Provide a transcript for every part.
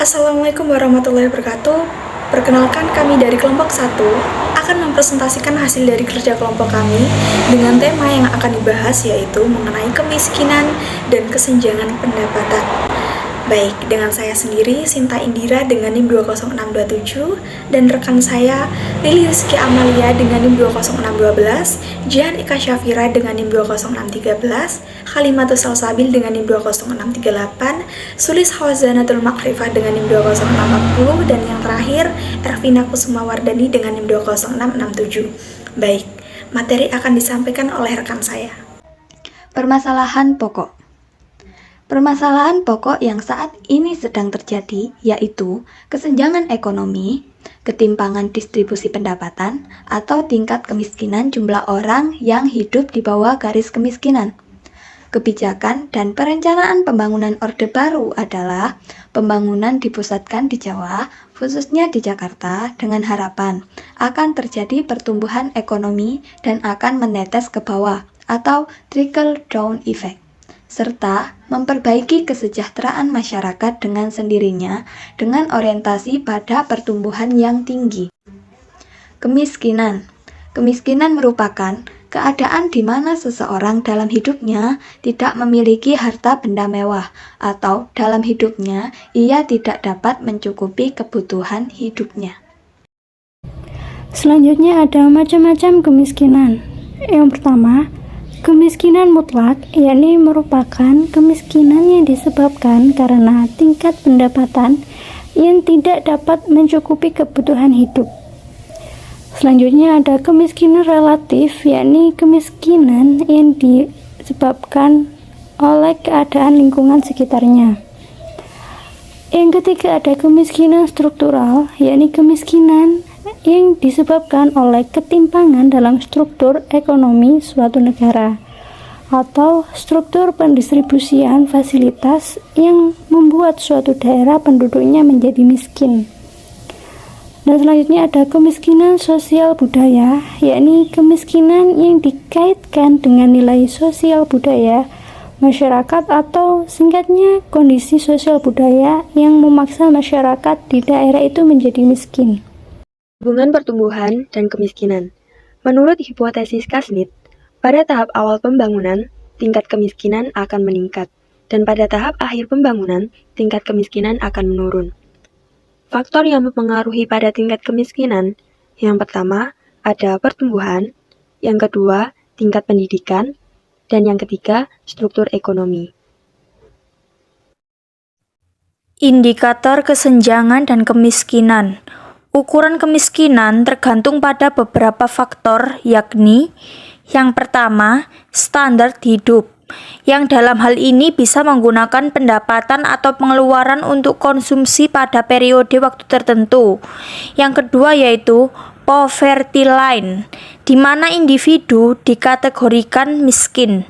Assalamualaikum warahmatullahi wabarakatuh. Perkenalkan, kami dari kelompok 1 akan mempresentasikan hasil dari kerja kelompok kami dengan tema yang akan dibahas, yaitu mengenai kemiskinan dan kesenjangan pendapatan. Baik, dengan saya sendiri, Sinta Indira dengan NIM 20627, dan rekan saya, Lili Rizky Amalia dengan NIM 20612, Jihan Ika Syafira dengan NIM 20613, Khalimatus Salsabil dengan NIM 20638, Sulis Hawazanatul Makrifah dengan NIM 20640, dan yang terakhir, Ervina Kusuma Wardani dengan NIM 20667. Baik, materi akan disampaikan oleh rekan saya. Permasalahan pokok. Permasalahan pokok yang saat ini sedang terjadi yaitu kesenjangan ekonomi, ketimpangan distribusi pendapatan, atau tingkat kemiskinan jumlah orang yang hidup di bawah garis kemiskinan. Kebijakan dan perencanaan pembangunan Orde Baru adalah pembangunan dipusatkan di Jawa, khususnya di Jakarta, dengan harapan akan terjadi pertumbuhan ekonomi dan akan menetes ke bawah atau trickle down effect, serta memperbaiki kesejahteraan masyarakat dengan sendirinya dengan orientasi pada pertumbuhan yang tinggi. Kemiskinan. Kemiskinan merupakan keadaan di mana seseorang dalam hidupnya tidak memiliki harta benda mewah atau dalam hidupnya ia tidak dapat mencukupi kebutuhan hidupnya. Selanjutnya ada macam-macam kemiskinan. Yang pertama, kemiskinan mutlak, yakni merupakan kemiskinan yang disebabkan karena tingkat pendapatan yang tidak dapat mencukupi kebutuhan hidup. Selanjutnya ada kemiskinan relatif, yakni kemiskinan yang disebabkan oleh keadaan lingkungan sekitarnya. Yang ketiga ada kemiskinan struktural, yakni kemiskinan yang disebabkan oleh ketimpangan dalam struktur ekonomi suatu negara atau struktur pendistribusian fasilitas yang membuat suatu daerah penduduknya menjadi miskin. Dan selanjutnya ada kemiskinan sosial budaya, yakni kemiskinan yang dikaitkan dengan nilai sosial budaya masyarakat atau singkatnya kondisi sosial budaya yang memaksa masyarakat di daerah itu menjadi miskin. Hubungan pertumbuhan dan kemiskinan. Menurut hipotesis Kasmit, pada tahap awal pembangunan, tingkat kemiskinan akan meningkat, dan pada tahap akhir pembangunan, tingkat kemiskinan akan menurun. Faktor yang mempengaruhi pada tingkat kemiskinan, yang pertama, ada pertumbuhan, yang kedua, tingkat pendidikan, dan yang ketiga, struktur ekonomi. Indikator kesenjangan dan kemiskinan. Ukuran kemiskinan tergantung pada beberapa faktor, yakni yang pertama, standar hidup, yang dalam hal ini bisa menggunakan pendapatan atau pengeluaran untuk konsumsi pada periode waktu tertentu. Yang kedua yaitu poverty line, di mana individu dikategorikan miskin.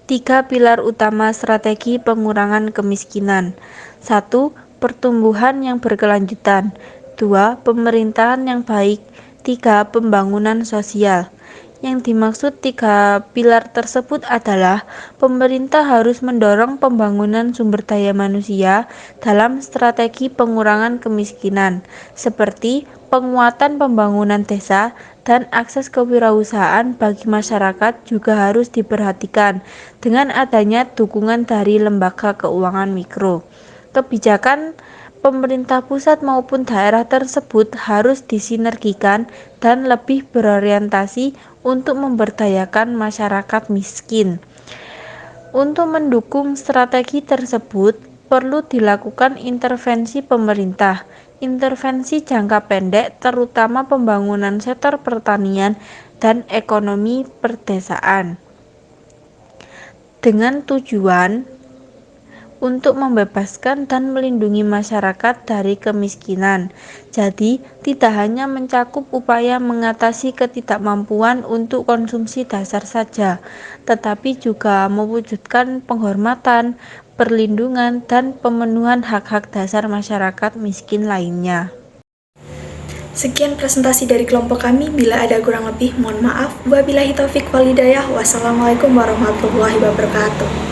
3 pilar utama strategi pengurangan kemiskinan. 1. Pertumbuhan yang berkelanjutan. 2. Pemerintahan yang baik. 3. Pembangunan sosial. Yang dimaksud 3 pilar tersebut adalah pemerintah harus mendorong pembangunan sumber daya manusia dalam strategi pengurangan kemiskinan, seperti penguatan pembangunan desa dan akses kewirausahaan bagi masyarakat juga harus diperhatikan dengan adanya dukungan dari lembaga keuangan mikro. Kebijakan pemerintah pusat maupun daerah tersebut harus disinergikan dan lebih berorientasi untuk memberdayakan masyarakat miskin. Untuk mendukung strategi tersebut, perlu dilakukan intervensi pemerintah, intervensi jangka pendek terutama pembangunan sektor pertanian dan ekonomi perdesaan, dengan tujuan untuk membebaskan dan melindungi masyarakat dari kemiskinan. Jadi, tidak hanya mencakup upaya mengatasi ketidakmampuan untuk konsumsi dasar saja, tetapi juga mewujudkan penghormatan, perlindungan, dan pemenuhan hak-hak dasar masyarakat miskin lainnya. Sekian presentasi dari kelompok kami. Bila ada kurang lebih, mohon maaf. Wabillahi taufik wal hidayah. Wassalamualaikum warahmatullahi wabarakatuh.